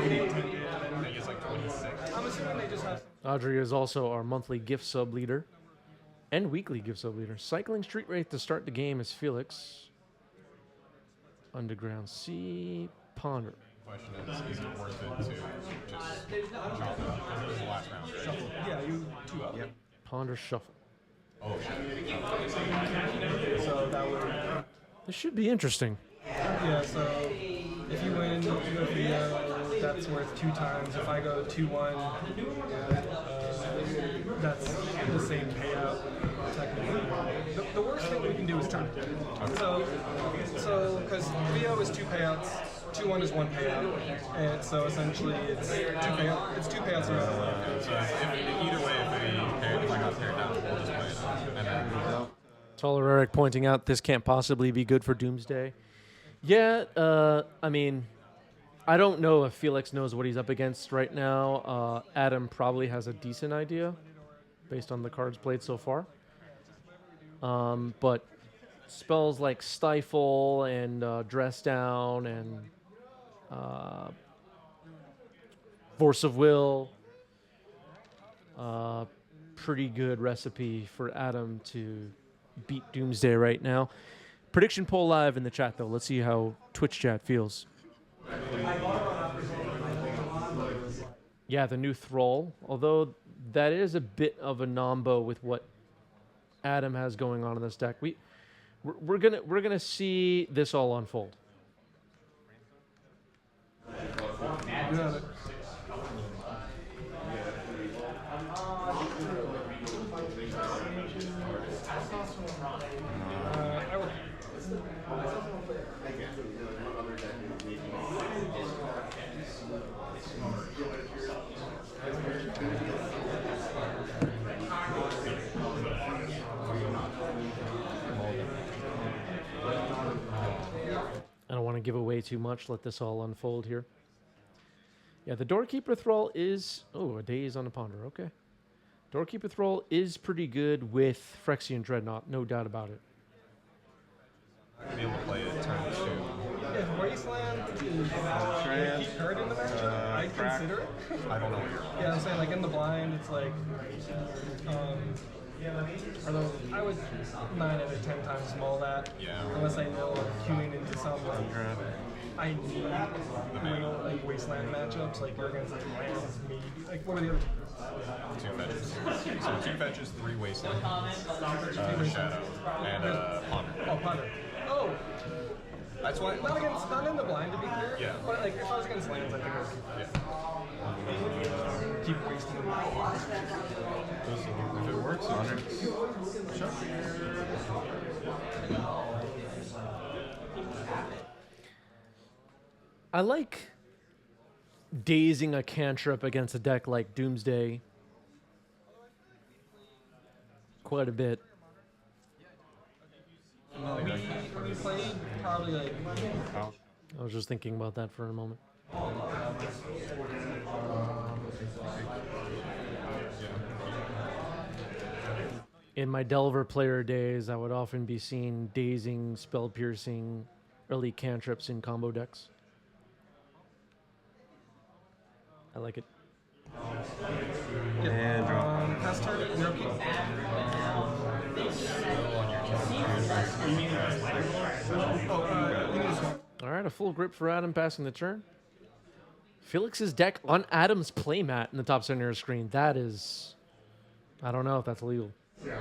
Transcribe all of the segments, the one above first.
think it's like 26. I'm assuming they just have. Audrey is also our monthly gift sub leader and weekly gift sub leader. Cycling Street Wraith to start the game is Felix. Underground Sea, Ponder. Question is it worth it to just chop it up? Because it was the last round. Shuffle. Yeah, you 2 up. Yep. Ponder Shuffle. Oh, shit. So that would. This should be interesting. Yeah, so if you win, you go Theo, that's worth 2 times. If I go 2-1, that's the same payout, technically. The worst thing we can do is turn. So because Theo is 2 payouts, 2-1 is 1 payout, and so essentially it's 2 payouts. It's 2 payouts around. So either way, if I got paired down, we'll just play it. And then Taller Eric pointing out this can't possibly be good for Doomsday. Yeah, I mean, I don't know if Felix knows what he's up against right now. Adam probably has a decent idea based on the cards played so far. But spells like Stifle and Dress Down and Force of Will, pretty good recipe for Adam to beat Doomsday right now. Prediction poll live in the chat, though. Let's see how Twitch chat feels. Yeah, the new Thrall. Although that is a bit of a nombo with what Adam has going on in this deck. We're gonna see this all unfold. I don't want to give away too much. Let this all unfold here. Yeah, the Doorkeeper Thrall is... Oh, a Daze on a Ponder. Okay. Doorkeeper Thrall is pretty good with Phyrexian Dreadnought. No doubt about it. I'd be able to play it turn 2. If Wasteland is keep hurt in the matchup, I'd consider it. I don't know what you're Yeah, I'm saying, like, in the blind, it's like... I would 9 out of 10 times small that. Yeah. Unless I know I'm queuing into some like I need like Wasteland matchups, like you're against like lands, maybe. Like what are the other 2 fetches. So 2 fetches, 3 wasteland, shadow, and ponder. Oh, Ponder. Oh! That's why. Not in the blind to be clear. Yeah. But like if I was against lands, I think I would keep wasting them. If it works, sure. I like dazing a cantrip against a deck like Doomsday quite a bit. We played probably like... I was just thinking about that for a moment. In my Delver player days, I would often be seen dazing, spell piercing, early cantrips in combo decks. I like it. And pass turn, Gnocchi. All right, a full grip for Adam passing the turn. Felix's deck on Adam's playmat in the top center of the screen. That is... I don't know if that's legal. Alright,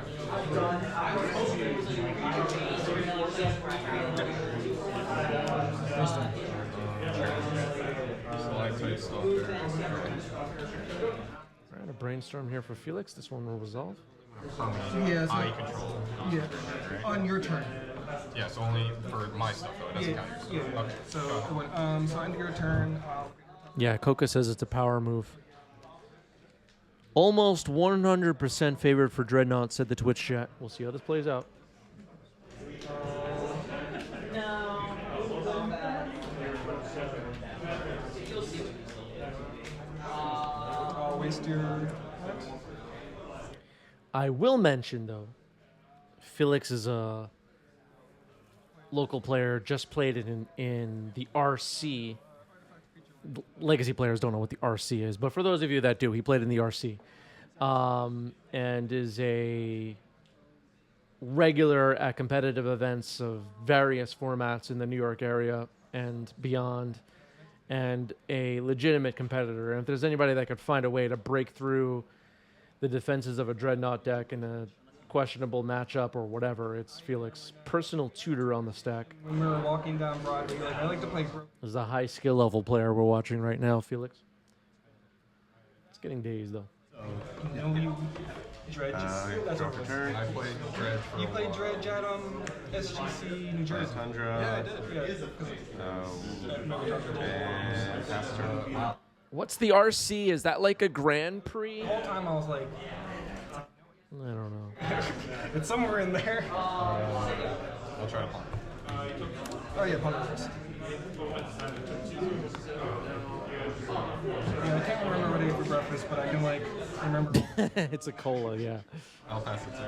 a brainstorm here for Felix. This one will resolve. Yeah, so, I control. yeah. On your turn. Yeah, so only for my stuff though. It doesn't count your stuff. Okay. So end of your turn. Yeah, Coca says it's a power move. Almost 100% favored for Dreadnought, said the Twitch chat. We'll see how this plays out. Waste your... I will mention, though, Felix is a local player, just played it in the RC legacy players don't know what the RC is, but for those of you that do, he played in the RC, and is a regular at competitive events of various formats in the New York area and beyond, and a legitimate competitor. And if there's anybody that could find a way to break through the defenses of a Dreadnought deck in a questionable matchup or whatever, it's Felix, personal tutor on the stack. When we were walking down Broadway, you're like, I like to play. This is a high skill level player we're watching right now, Felix. It's getting dazed though. No, Dredge. That's Draw for turn. I played Dredge for You a played while. Dredge at SGC New Jersey. Tundra. Yeah, I did. And pass turn. What's the RC? Is that like a Grand Prix? The whole time I was like, I don't know. it's somewhere in there. I'll try to punt. Oh yeah, punt first. Yeah, I can't remember what I ate for breakfast, but I can like remember. It's a cola, yeah. I'll pass it to you.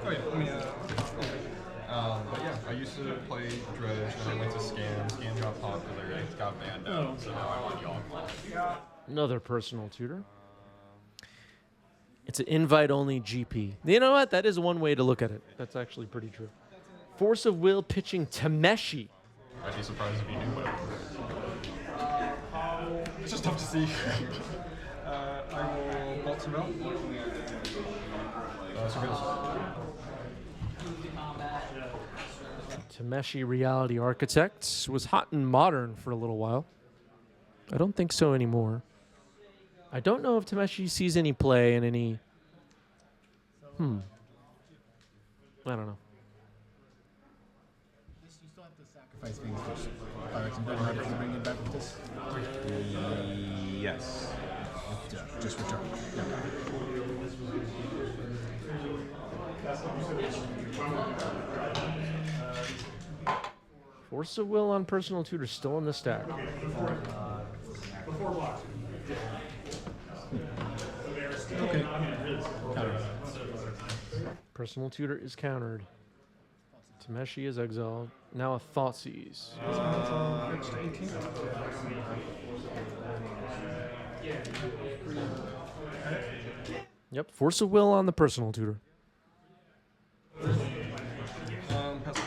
Oh yeah, let me. But yeah, I used to play Dredge, then I went to Scan. Scan got popular, it got banned out, so now I'm on Yawgmoth. Another personal tutor. It's an invite-only GP. You know what? That is one way to look at it. That's actually pretty true. Force of Will pitching Tameshi. I'd be surprised if you knew what it was. It's just tough to see. I will bolt some out. Tameshi Reality Architect was hot and modern for a little while. I don't think so anymore. I don't know if Tameshi sees any play in any... I don't know. You still have to sacrifice things for Phyrexian Dreadnought to bring it back with this. Yes. Just return. Yeah. Force of Will on personal tutor still in the stack. Okay. Personal tutor is countered. Tameshi is exiled. Now a Thoughtseize. Fetched 18. Yep, Force of Will on the personal tutor. Pass.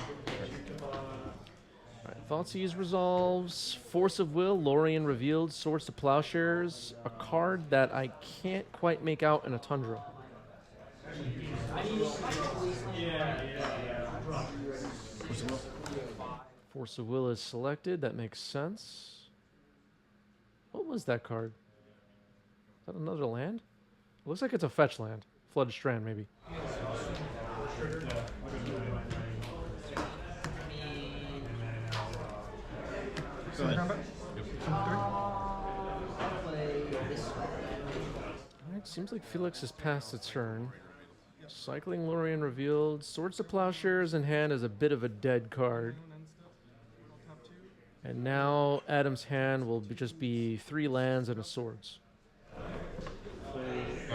Alright, Thoughtseize resolves. Force of Will, Lorien revealed. Swords to Plowshares. A card that I can't quite make out in a Tundra. Force of Will is selected. That makes sense. What was that card? Is that another land? Looks like it's a fetch land. Flooded Strand, maybe. Combat? Alright, seems like Felix has passed its turn. Cycling Lorien revealed. Swords to Plowshares in hand is a bit of a dead card. And now Adam's hand will just be 3 lands and a swords.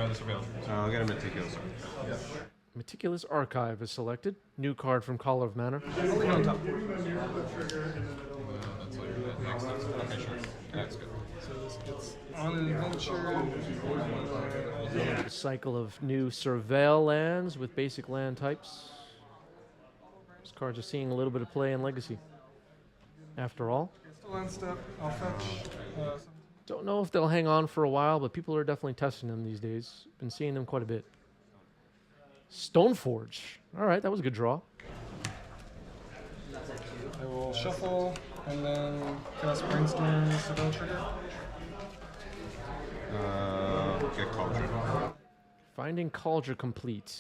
This will be on. I'll get a meticulous. Meticulous Archive is selected. New card from Caller of Manor. I'll leave it on top. That's like that makes sense. Okay, sure. That's good. So this gets on an adventure. A cycle of new Surveil lands with basic land types. These cards are seeing a little bit of play in Legacy. After all, Still on step. I'll fetch. don't know if they'll hang on for a while, but people are definitely testing them these days. Been seeing them quite a bit. Stoneforge. All right, that was a good draw. I will shuffle and then cast Brainstorm Seville trigger. Get Cauldron. Finding Cauldron complete.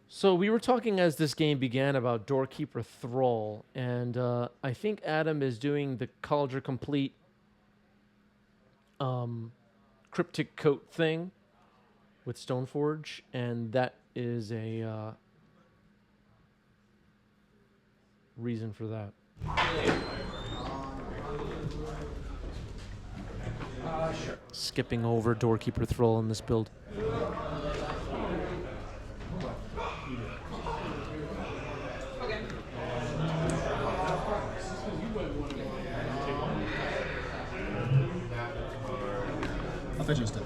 So we were talking as this game began about Doorkeeper Thrall, and I think Adam is doing the Cauldron complete cryptic coat thing with Stoneforge, and that is a reason for that. Skipping over Doorkeeper Thrall in this build. Fetch instead.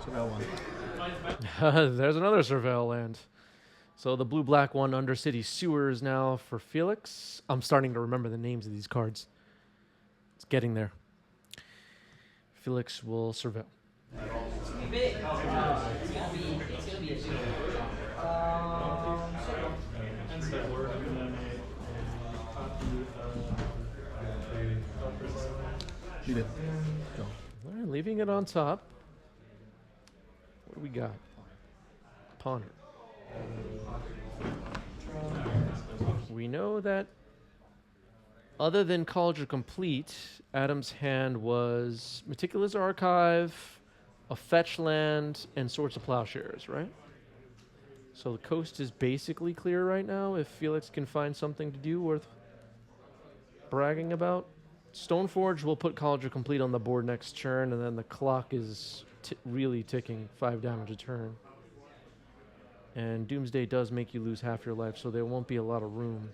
Surveil one. There's another Surveil land. So the blue-black one, Undercity Sewers now for Felix. I'm starting to remember the names of these cards. It's getting there. Felix will surveil. Leave it. Go. All right, leaving it on top. What do we got? Ponder. We know that other than College of Complete, Adam's hand was Meticulous Archive, a fetch land, and Swords of Plowshares, right? So the coast is basically clear right now if Felix can find something to do worth bragging about. Stoneforge will put College of Complete on the board next turn, and then the clock is really ticking, 5 damage a turn. And Doomsday does make you lose half your life, so there won't be a lot of room.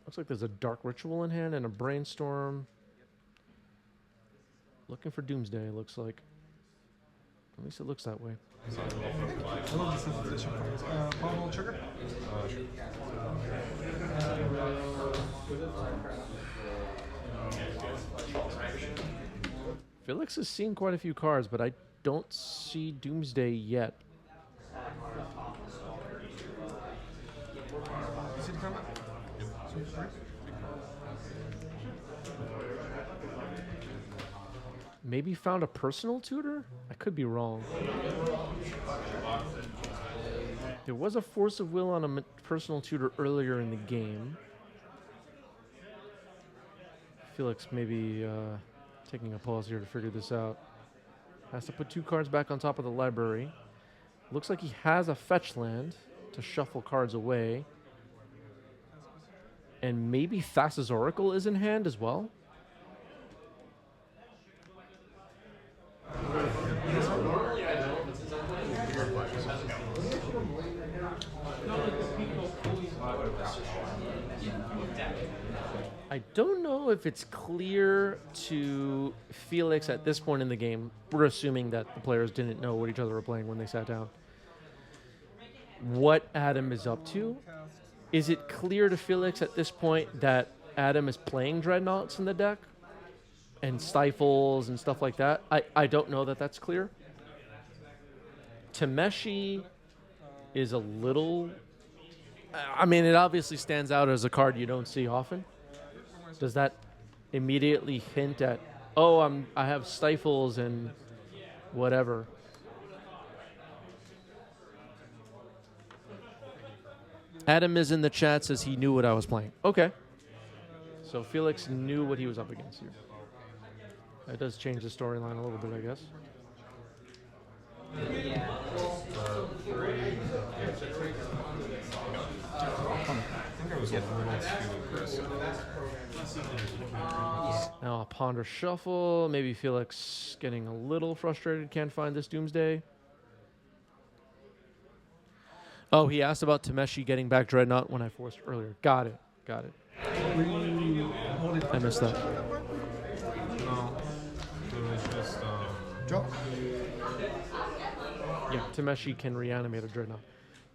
Looks like there's a Dark Ritual in hand and a Brainstorm. Looking for Doomsday, it looks like. At least it looks that way. I love this position cards. Bottle trigger? Sure. Felix has seen quite a few cards, but I don't see Doomsday yet. You see the comment? Maybe found a personal tutor? I could be wrong. There was a Force of Will on a personal tutor earlier in the game. Felix maybe taking a pause here to figure this out. Has to put 2 cards back on top of the library. Looks like he has a fetch land to shuffle cards away. And maybe Thassa's Oracle is in hand as well. I don't know if it's clear to Felix at this point in the game. We're assuming that the players didn't know what each other were playing when they sat down. What Adam is up to. Is it clear to Felix at this point that Adam is playing Dreadnoughts in the deck? And Stifles and stuff like that? I don't know that that's clear. Tameshi is a little... I mean, it obviously stands out as a card you don't see often. Does that immediately hint at, oh, I have Stifles and whatever? Adam is in the chat, says he knew what I was playing. Okay. So Felix knew what he was up against here. That does change the storyline a little bit, I guess. I think I was a little too aggressive. Now a Ponder Shuffle. Maybe Felix getting a little frustrated, can't find this Doomsday. Oh, he asked about Tameshi getting back Dreadnought when I forced earlier. Got it. Got it. I missed that. No. It was just, Draw. Yeah, Tameshi can reanimate a Dreadnought.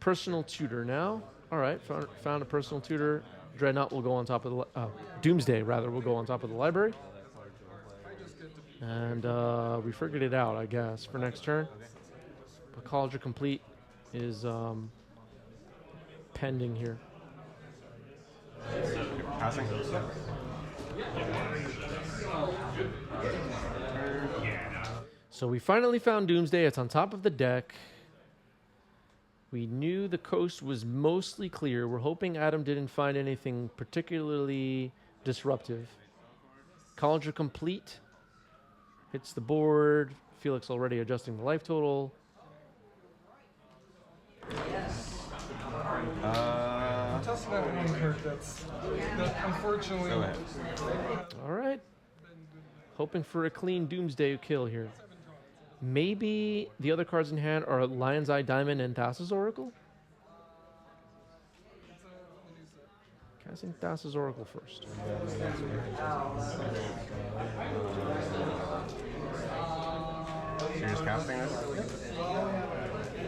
Personal tutor now. All right, found a personal tutor. Dreadnought will go on top of the... Doomsday, rather, will go on top of the library. And we figured it out, I guess, for next turn. But College of Complete is pending here. Passing. So we finally found Doomsday. It's on top of the deck. We knew the coast was mostly clear. We're hoping Adam didn't find anything particularly disruptive. College of Complete hits the board. Felix already adjusting the life total. Test that one card that unfortunately... Go ahead. All right. Hoping for a clean Doomsday kill here. Maybe the other cards in hand are Lion's Eye Diamond and Thassa's Oracle? Casting Thassa's Oracle first. So you're just casting this?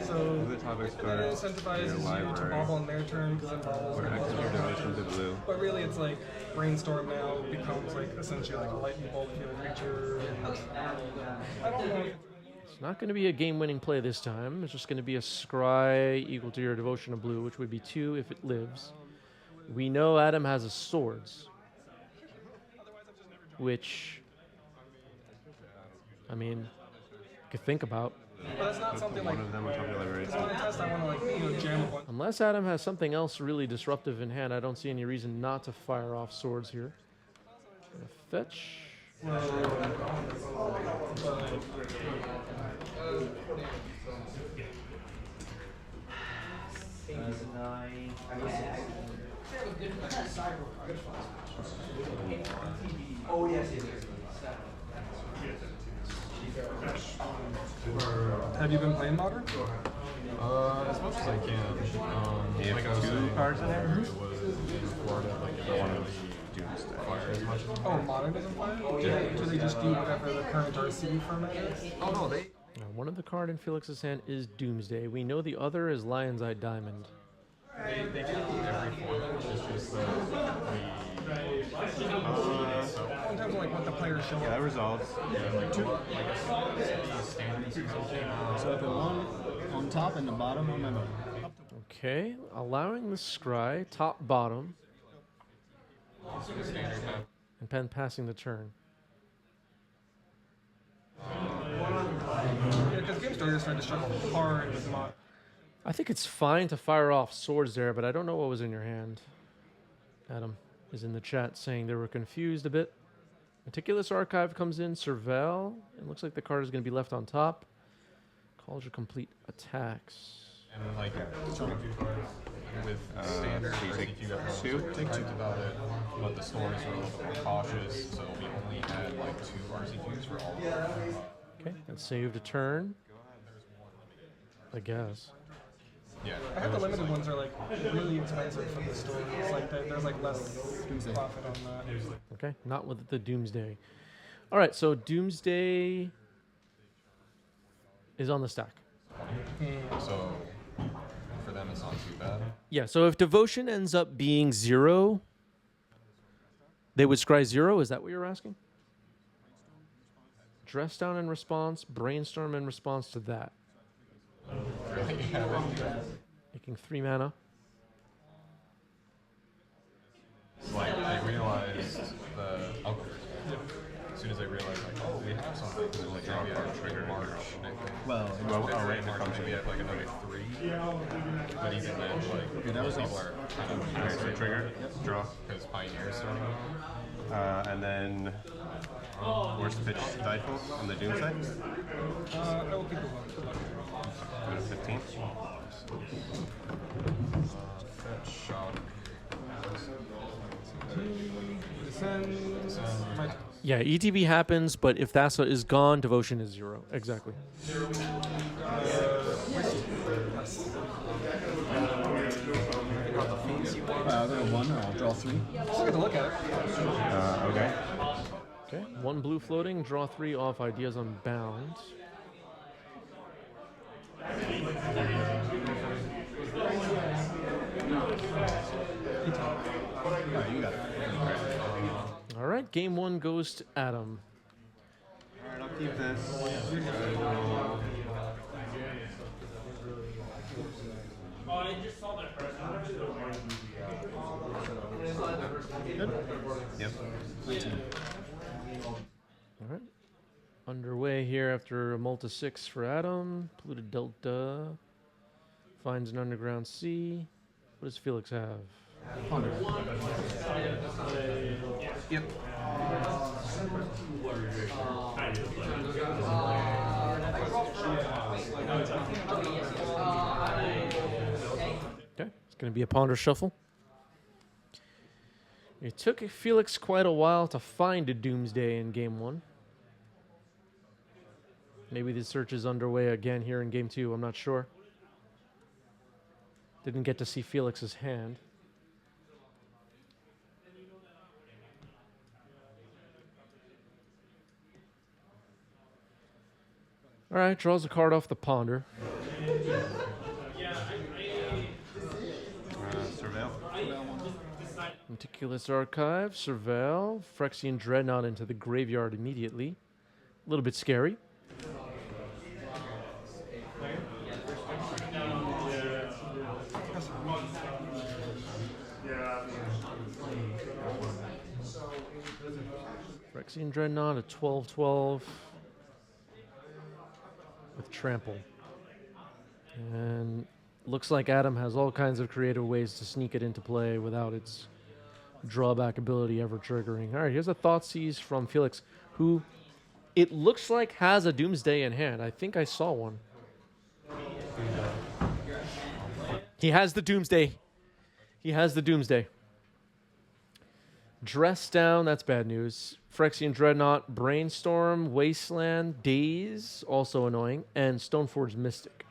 So The topics it card. incentivizes you to bobble on their turn because it bobbles. Or extra devotion to blue. But really, it's like Brainstorm now becomes like essentially like a lightning bolt field creature. And I don't know. It's not going to be a game-winning play this time. It's just going to be a scry equal to your devotion of blue, which would be 2 if it lives. We know Adam has a swords, which, I mean, you could think about. But that's not something like. One of them on top of the library. It's not a test I want to like jam a bunch. Unless Adam has something else really disruptive in hand, I don't see any reason not to fire off swords here. Gonna fetch. Oh yes, Have you been playing Modern? As much as I can. You have Like I was 2 saying, cards in there? it was in Florida, like it One doesn't of really Doomsday. fire as much as Oh, Modern doesn't play? Do they just do whatever the current RC format is? Oh no, they. One of the card in Felix's hand is Doomsday. We know the other is Lion's Eye Diamond. They do every format. It's just that In terms of like what the players show Yeah, that up. resolves. So I put one on top and the bottom on my middle. Okay, allowing the scry, top, bottom, and then passing the turn. Yeah, because Game Story is starting to struggle hard with Modern. I think it's fine to fire off swords there, but I don't know what was in your hand. Adam is in the chat saying they were confused a bit. Meticulous Archive comes in, Surveil. It looks like the card is going to be left on top. Calls your complete attacks. And like with standard, so you I take think you got 2? Take 2 about it, but the stories are a little bit more cautious, so we only had like 2 RCQs for all of them. Okay, that's saved a turn. I guess. Yeah. I heard the limited ones are like really expensive from the store. It's like there's like less profit on that. Okay, not with the Doomsday. All right, so Doomsday is on the stack. So for them, it's not too bad. Yeah, so if Devotion ends up being 0, they would scry 0? Is that what you're asking? Dress down in response, brainstorm in response to that. Making 3 mana. Like I realized the as soon as I realized like, oh, we have something to like draw a trigger March. Well, Oh, right, March. Maybe we have like another 3. But even then, like yeah, that was people are kind of Alright, so trigger, draw. because Pioneers starting. And then where's the pitch Tideful on the Doomsday? I will keep it one. Go to 15. Shock. Descend. My Yeah, ETB happens, but if Thassa is gone, Devotion is 0. Exactly. I'll go 1, I'll draw 3. Still get to look at it. Okay. Okay, 1 blue floating, draw 3 off Ideas Unbound. Alright, you got it. All right, game 1 goes to Adam. Alright, I'll keep this. Good? Yep. 19. All right. Underway here after a Multi 6 for Adam. Polluted Delta. Finds an Underground Sea. What does Felix have? Ponder. Yep. Okay, it's going to be a Ponder Shuffle. It took Felix quite a while to find a Doomsday in game 1. Maybe the search is underway again here in game 2. I'm not sure. Didn't get to see Felix's hand. All right, draws a card off the ponder. Surveil. Meticulous Archive, Surveil, Phyrexian Dreadnought into the graveyard immediately. A little bit scary. Phyrexian Dreadnought, a 12/12 with Trample. And looks like Adam has all kinds of creative ways to sneak it into play without its drawback ability ever triggering. All right, here's a Thoughtseize from Felix, who it looks like has a Doomsday in hand. I think I saw one. He has the Doomsday. He has the Doomsday. Dress Down, that's bad news. Phyrexian Dreadnought, Brainstorm, Wasteland, Daze, also annoying, and Stoneforge Mystic.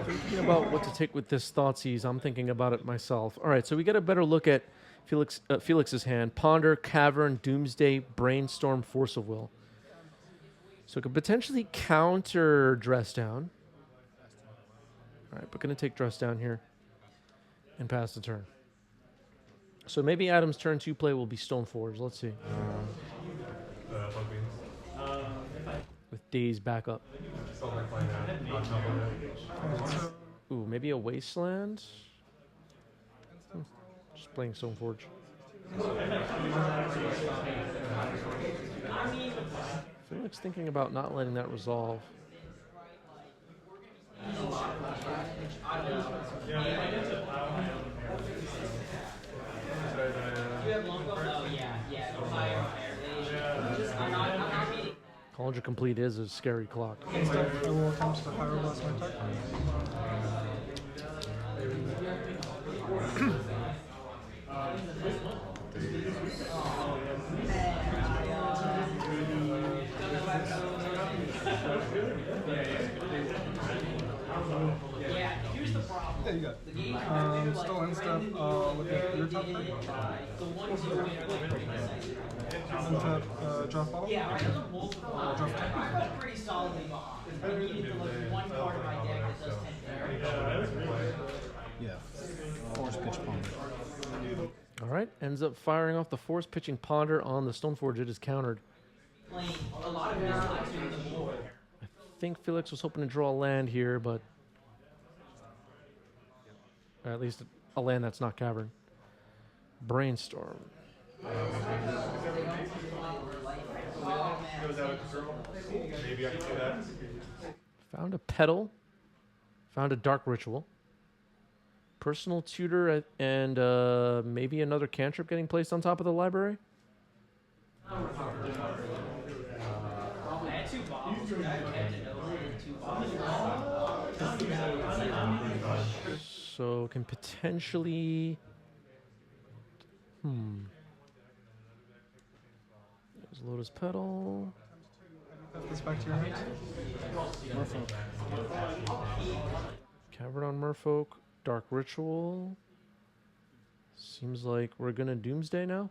Thinking about what to take with this Thoughtseize, I'm thinking about it myself. All right, so we get a better look at Felix's hand. Ponder, Cavern, Doomsday, Brainstorm, Force of Will. So it could potentially counter Dress Down. All right, but going to take Dress Down here and pass the turn. So maybe Adam's turn 2 play will be Stoneforge. Let's see. With Daze back up. Ooh, maybe a Wasteland? Just playing Stoneforge. Felix thinking about not letting that resolve. College Complete is a scary clock. I will attempt to Pyro Blast my attack. Yeah, you got it. Still end step, look at your top three. Untap, draft bottom. Draft top. Pretty solidly behind. I needed to look at one card of my deck that does 10 Yeah. Force pitch ponder. All right, ends up firing off the Force Pitching Ponder on the Stoneforge. It is countered. playing a lot of mistakes in the board. I think Felix was hoping to draw a land here, but or at least a land that's not Cavern. Brainstorm. Maybe I can do that. Found a Petal. Found a Dark Ritual. Personal Tutor and maybe another cantrip getting placed on top of the library. I had 2 bombs. I had to know it 2 bombs. So can potentially. There's Lotus Petal. Put this back to your hand. Cavern on Merfolk. Dark Ritual. Seems like we're gonna Doomsday now.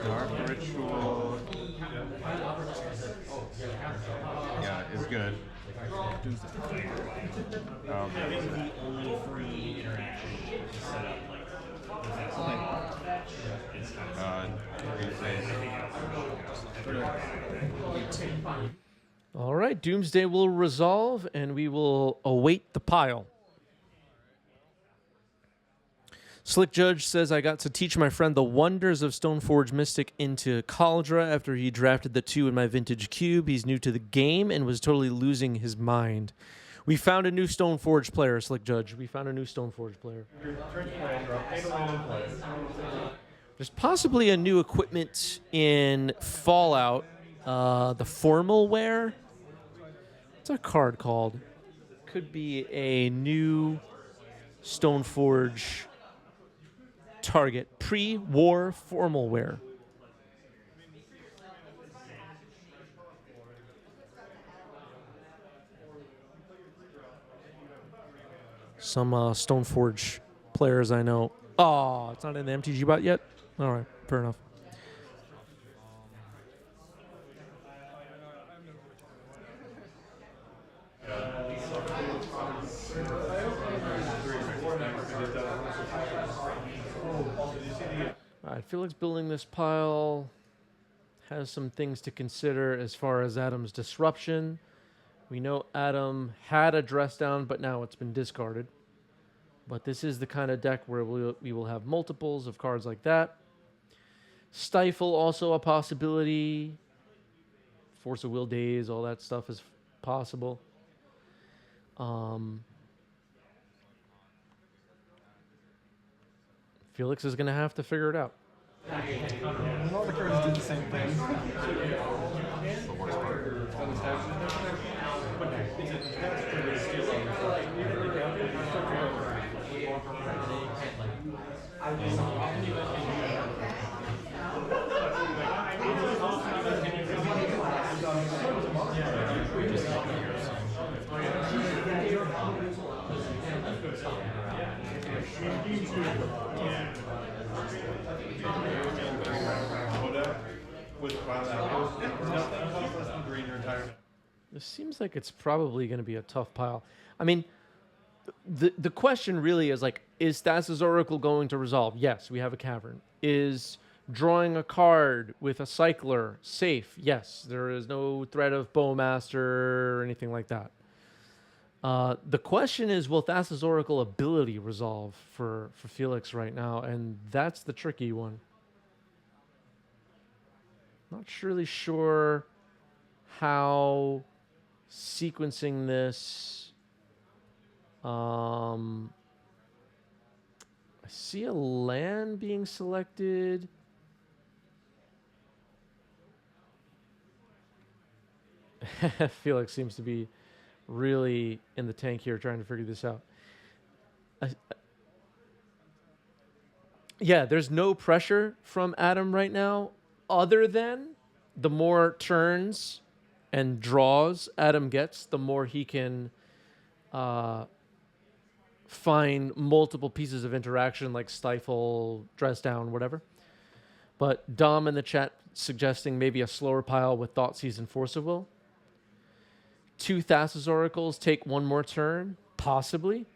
Dark Ritual. Yeah, it's good. All right, Doomsday will resolve, and we will await the pile. Slick Judge says, I got to teach my friend the wonders of Stoneforge Mystic into Cauldra after he drafted the 2 in my vintage cube. He's new to the game and was totally losing his mind. We found a new Stoneforge player, Slick Judge. We found a new Stoneforge player. There's possibly a new equipment in Fallout, the Formal Wear. What's a card called? Could be a new Stoneforge target. Pre-war formal wear. Some Stoneforge players I know. Oh, it's not in the MTG bot yet? All right, fair enough. All right, Felix building this pile has some things to consider as far as Adam's disruption. We know Adam had a dress down, but now it's been discarded. But this is the kind of deck where we will have multiples of cards like that. Stifle also a possibility. Force of Will Days, all that stuff is possible. Felix is going to have to figure it out. All the cards do the same thing. The worst part. This seems like it's probably going to be a tough pile. I mean, the question really is like, is Thassa's Oracle going to resolve? Yes, we have a cavern. Is drawing a card with a cycler safe? Yes, there is no threat of Bowmaster or anything like that. The question is, will Thassa's Oracle ability resolve for Felix right now? And that's the tricky one. Not really sure how sequencing this. I see a land being selected. Felix seems to be really in the tank here trying to figure this out. Yeah, there's no pressure from Adam right now other than the more turns and draws Adam gets, the more he can find multiple pieces of interaction like Stifle, Dress Down, whatever. But Dom in the chat suggesting maybe a slower pile with Thoughtseize and Force of Will. 2 Thassa's Oracles take 1 more turn, possibly.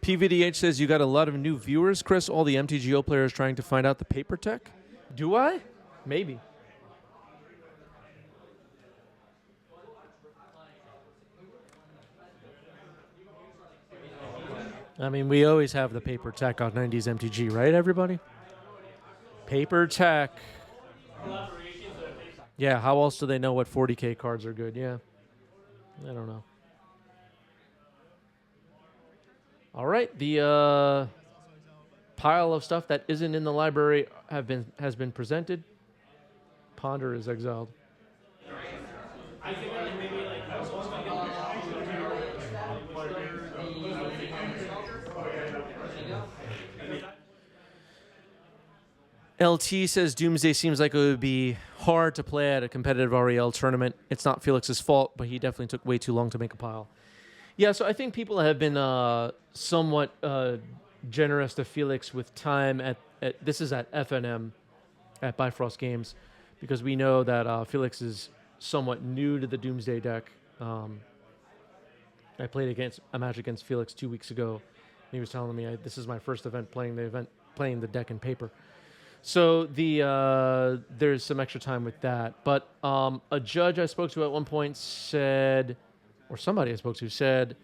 PVDH says you got a lot of new viewers, Chris. All the MTGO players trying to find out the paper tech. Do I? Maybe. I mean, we always have the paper tech on 90s MTG, right, everybody? Paper tech. Yeah, how else do they know what 40K cards are good? Yeah. I don't know. All right, the pile of stuff that isn't in the library has been presented. Ponder is exiled. LT says Doomsday seems like it would be hard to play at a competitive REL tournament. It's not Felix's fault, but he definitely took way too long to make a pile. Yeah, so I think people have been somewhat generous to Felix with time at this is at FNM, at Bifrost Games, because we know that Felix is somewhat new to the Doomsday deck. I played a match against Felix 2 weeks ago. He was telling me this is my first event playing the deck in paper. So there's some extra time with that. But a judge I spoke to at one point said, or somebody I spoke to said,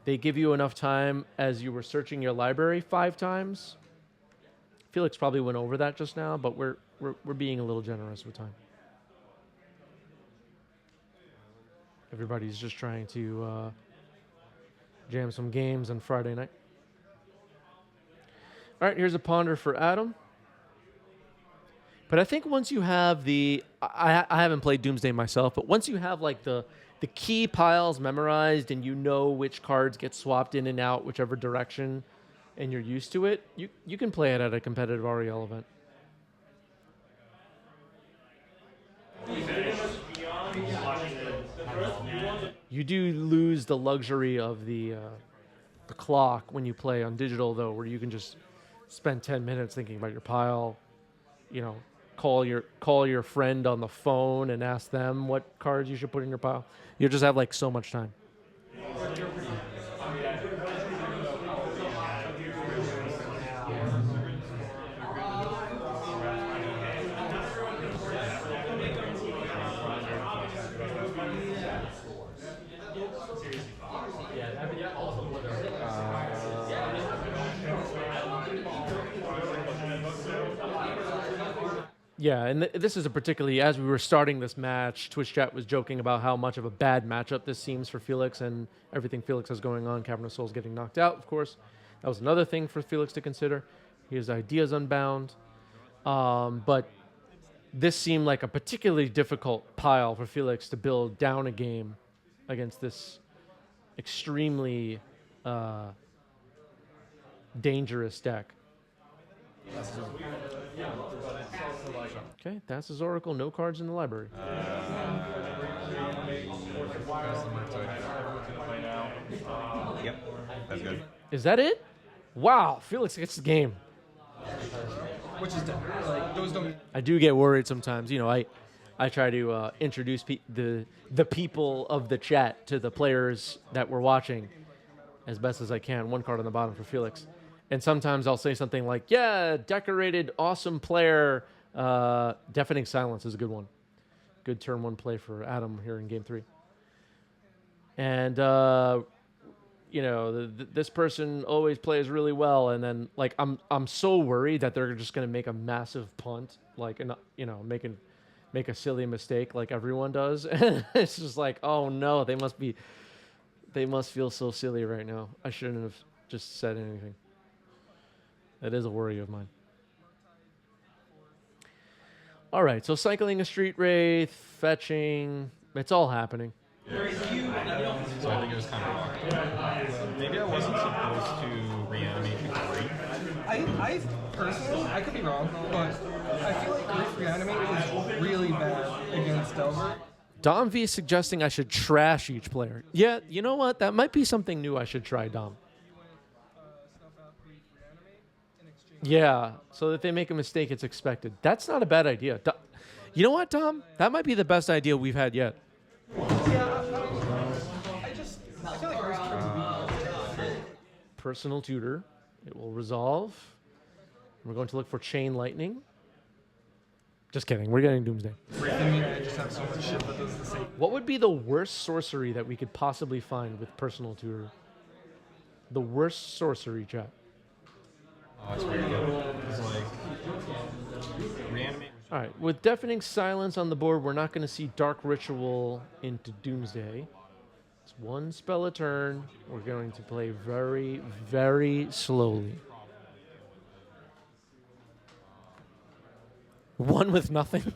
they give you enough time as you were searching your library 5 times. Felix probably went over that just now, but we're being a little generous with time. Everybody's just trying to jam some games on Friday night. All right, here's a ponder for Adam. But I think once you have I haven't played Doomsday myself, but once you have like the key piles memorized and you know which cards get swapped in and out, whichever direction, and you're used to it, you can play it at a competitive REL event. You do lose the luxury of the clock when you play on digital, though, where you can just spend 10 minutes thinking about your pile, you know, call your friend on the phone and ask them what cards you should put in your pile. You just have like so much time. Yeah, and this is a particularly, as we were starting this match, Twitch chat was joking about how much of a bad matchup this seems for Felix and everything Felix has going on. Cavern of Souls getting knocked out, of course. That was another thing for Felix to consider. He has ideas unbound. But this seemed like a particularly difficult pile for Felix to build down a game against this extremely dangerous deck. Okay, that's his Oracle. No cards in the library. Yep, that's good. Is that it? Wow, Felix gets the game. Which is different. Like, those don't. I do get worried sometimes. You know, I try to introduce the people of the chat to the players that we're watching as best as I can. One card on the bottom for Felix. And sometimes I'll say something like, yeah, decorated, awesome player. Deafening Silence is a good one. Good turn 1 play for Adam here in game 3. And, you know, this person always plays really well. And then, like, I'm so worried that they're just going to make a massive punt, like, you know, make a silly mistake like everyone does. And it's just like, oh, no, they must feel so silly right now. I shouldn't have just said anything. That is a worry of mine. All right, so cycling a Street Wraith, fetching, it's all happening. Yeah. So I think it was kind of maybe I wasn't supposed to reanimate the 3. I personally, I could be wrong, but I feel like Grief Reanimate is really bad against Delver. Dom V is suggesting I should trash each player. Yeah, you know what? That might be something new I should try, Dom. Yeah, so that they make a mistake, it's expected. That's not a bad idea. You know what, Tom? That might be the best idea we've had yet. Yeah, I feel like Personal Tutor. It will resolve. We're going to look for Chain Lightning. Just kidding. We're getting Doomsday. I just have so much shit that does the same. What would be the worst sorcery that we could possibly find with Personal Tutor? The worst sorcery, chat. Oh, it's weird. It's like reanimate. All right, with Deafening Silence on the board, we're not going to see Dark Ritual into Doomsday. It's 1 spell a turn. We're going to play very, very slowly. 1 with nothing.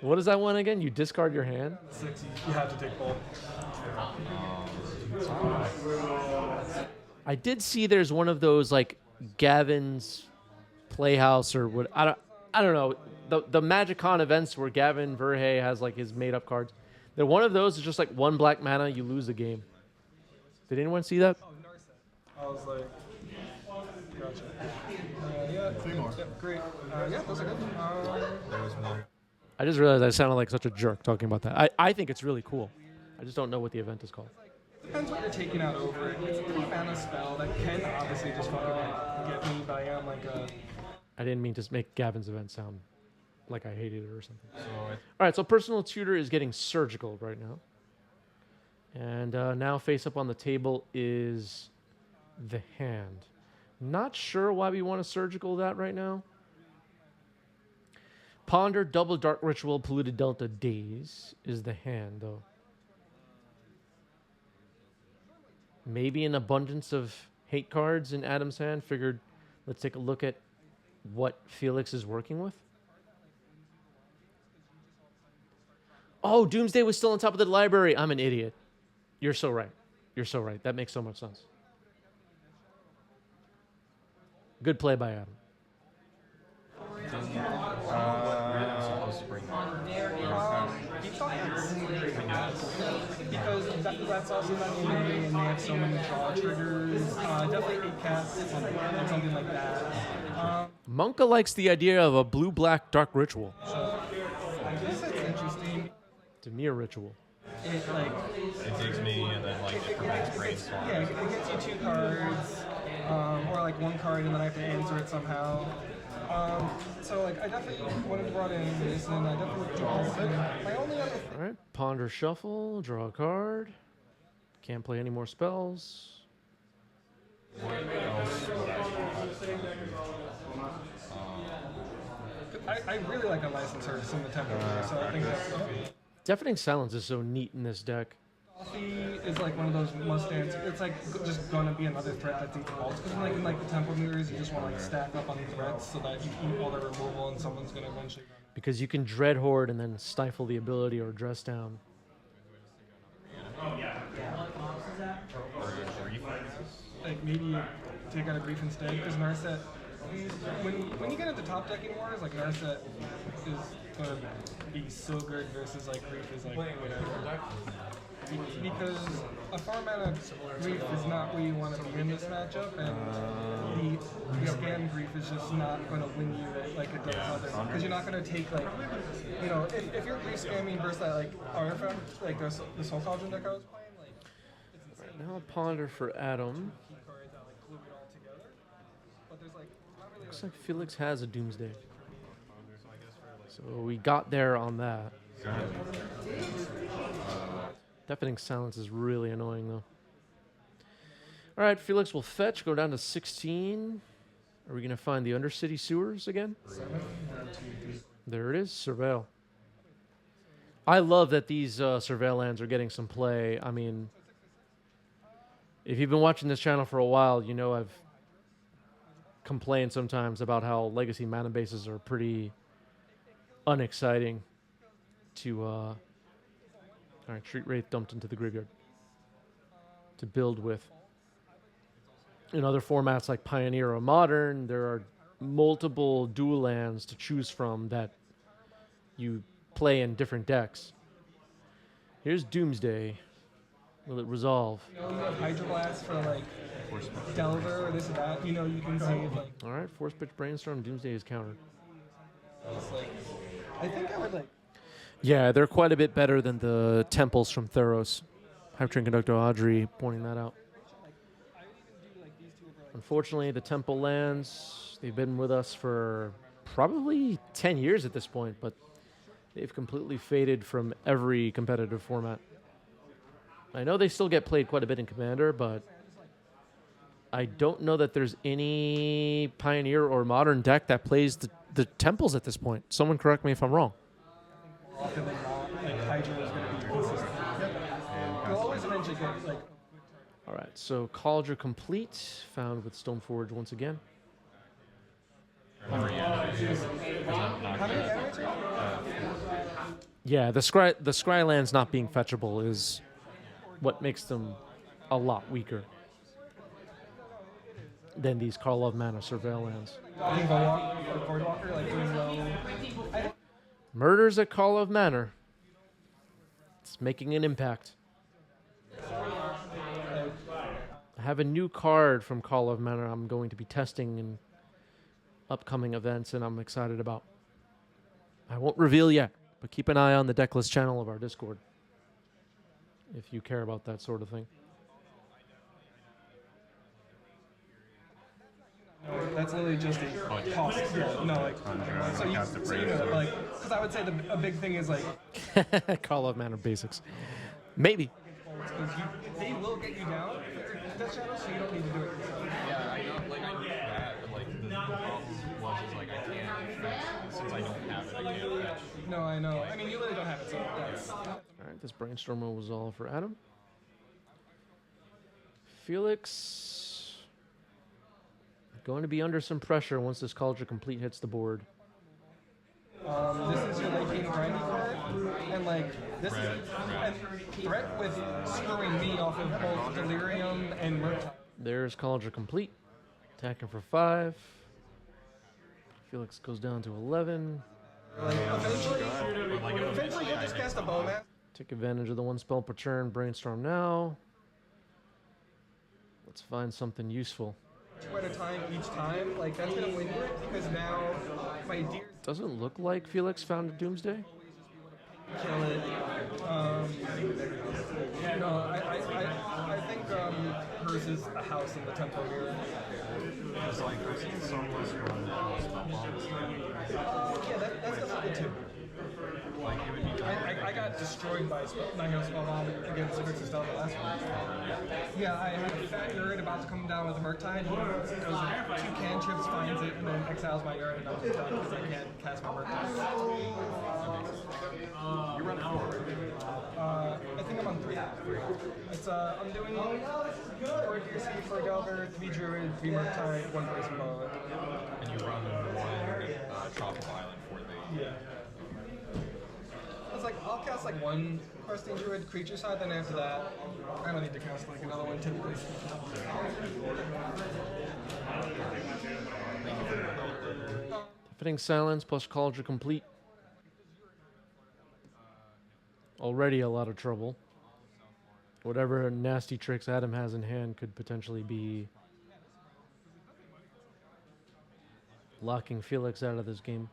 What is that one again? You discard your hand? 6, you have to take both. I did see there's one of those like Gavin's Playhouse or what I don't know the MagicCon events where Gavin Verhey has like his made up cards. That one of those is just like 1 black mana, you lose the game. Did anyone see that? I was like, gotcha. Yeah, 3 more. Yep, great. Yeah, those are good. There was one. I just realized I sounded like such a jerk talking about that. I think it's really cool. I just don't know what the event is called. Depends what you're taking out over it. It's a 3-mana spell that can obviously just fucking get me, but I am like a... I didn't mean to make Gavin's event sound like I hated it or something. So All right, so Personal Tutor is getting surgical right now. And now face up on the table is the hand. Not sure why we want to surgical that right now. Ponder, Double Dark Ritual, Polluted Delta, Daze is the hand, though. Maybe an abundance of hate cards in Adam's hand. Figured, let's take a look at what Felix is working with. Oh, Doomsday was still on top of the library. I'm an idiot. You're so right. You're so right. That makes so much sense. Good play by Adam. Because that's also not EA and they have so many draw triggers. Definitely 8 cats and something like that. Monka likes the idea of a blue-black dark ritual. So I guess it's interesting. Demir ritual. it digs me, and then like it prevents brainstorm. Yeah, it gets you 2 cards, or like 1 card, and then I have to answer it somehow. So like I definitely would have brought in this, and I definitely draw it. My only other thing. All right, ponder, shuffle, draw a card. Can't play any more spells. What else would I really like a licensor in the temple, so I think that's Deafening Silence is so neat in this deck. Coffee is like one of those must-stands. It's like just gonna be another threat that eats balls. Because like in like the temple mirrors, you just want to like stack up on the threats so that you eat all the removal and someone's gonna eventually. Because you can Dread Horde and then stifle the ability or dress down. Like maybe take out a grief instead, because Narset. When you get into top decking wars, like Narset is gonna be so good versus like grief is like whatever. Because a farm mana grief is not where you want to be in this matchup, and the scan grief is just not going to win you like it does other. Because you're not going to take like, you know, if you're grief scamming versus that like artifact, like the Soul Cauldron deck I was playing, like it's insane. Right now, a ponder for Adam. Key cards that like glue it all together. But there's like not really. Looks like Felix has a Doomsday. So we got there on that. Deafening Silence is really annoying, though. All right, Felix will fetch, go down to 16. Are we going to find the Undercity Sewers again? There it is, Surveil. I love that these Surveil lands are getting some play. I mean, if you've been watching this channel for a while, you know I've complained sometimes about how legacy mana bases are pretty unexciting to... All right, Street Wraith dumped into the graveyard to build with. In other formats like Pioneer or Modern, there are multiple dual lands to choose from that you play in different decks. Here's Doomsday. Will it resolve? You know, you have Hydroblast for like Delver or this or that. You know, you can save like. All right, Force Pitch Brainstorm. Doomsday is countered. Like, I think I would like. Yeah, they're quite a bit better than the Temples from Theros. Hypertrain Conductor Audrey pointing that out. Unfortunately, the Temple lands, they've been with us for probably 10 years at this point, but they've completely faded from every competitive format. I know they still get played quite a bit in Commander, but I don't know that there's any Pioneer or Modern deck that plays the Temples at this point. Someone correct me if I'm wrong. Often than not, like Hydra is going to be consistent. You'll always eventually get like. All right, so Cauldron complete, found with Stoneforge once again. How many damage are you? Yeah, the Scrylands not being fetchable is what makes them a lot weaker than these Call of Mana Surveil lands. I think Voidwalker, like doing low. Murders at Call of Manor. It's making an impact. I have a new card from Call of Manor I'm going to be testing in upcoming events, and I'm excited about. I won't reveal yet. But keep an eye on the Decklist channel of our Discord if you care about that sort of thing. No, that's literally just a cost. Yeah, no, like, so you know, like, because I would say a big thing is like, Call of Manor Basics. Maybe. because they will get you down for that channel, so you don't need to do it yourself. Yeah, I know. Like I knew that, but like the problem was is like I can't fetch since I don't have it. I can't fetch. No, I know. I mean, you literally don't have it, so that's. All right, this brainstorm was all for Adam. Felix going to be under some pressure once this Culture Complete hits the board. This is your late game grindy card, and like this is and threat with screwing me off of both Delirium and Murktide. There's Culture Complete, attacking for 5. Felix goes down to 11. Like eventually you'll just cast a Bowman. Take advantage of the 1 spell per turn. Brainstorm now. Let's find something useful. 2 at a time each time. Like that's gonna win you because now my deer Doesn't look like Felix found a Doomsday. kill it. No, I think hers is a house in the temple here. It's like I've seen some list run spell bombs. Yeah, that's definitely too. Like it would be I got destroyed by 9 spell bomb against Phyrexian Dreadnought last one. Yeah, I had a fat nerd about to come down with a Murktide. He goes 2 cantrips, finds it, and then exiles my nerd, and I'm just done because I can't cast my Murktide. You're running 4. I think I'm on 3. It's I'm doing 4 DRC, 4 Delver, 3 Druid, 3 Murktide, 1 Poison Bow. And you run 1 tropical island for the. Yeah. It's like I'll cast like 1 Questing Druid creature side, then after that, I don't need to cast like another one typically. Fitting Silence plus Culture Complete. Already a lot of trouble. Whatever nasty tricks Adam has in hand could potentially be locking Felix out of this game.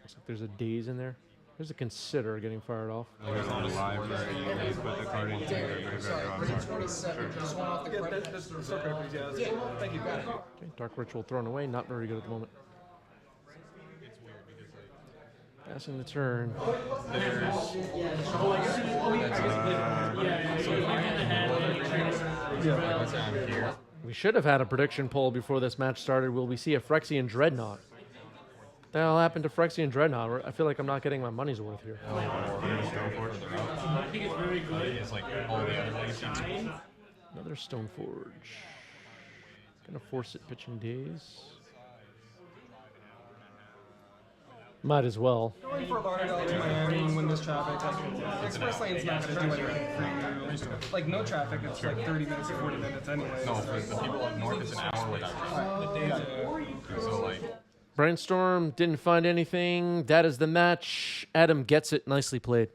Looks like there's a Daze in there. There's a Consider getting fired off. There's on the library, you put the card into your graveyard draw card. 27, just one off the Yeah, credit. that's so critical, yeah. That's cool. Thank you. Okay, Dark Ritual thrown away. Not very good at the moment. Passing the turn. We should have had a prediction poll before this match started. Will we see a Phyrexian Dreadnought? What the hell happened to Phyrexian Dreadnought? I feel like I'm not getting my money's worth here. I think it's very good. It's like all the other legacy. Another Stoneforge. Gonna force it pitching Daze. Might as well. Going for Lauderdale to Miami and win this traffic. Like, Express Lane's not going to do anything for you. Like, no traffic, it's like 30 minutes or 40 minutes anyway. No, for the people up north, it's an hour without traffic. So like. Brainstorm didn't find anything. That is the match. Adam gets it. Nicely played.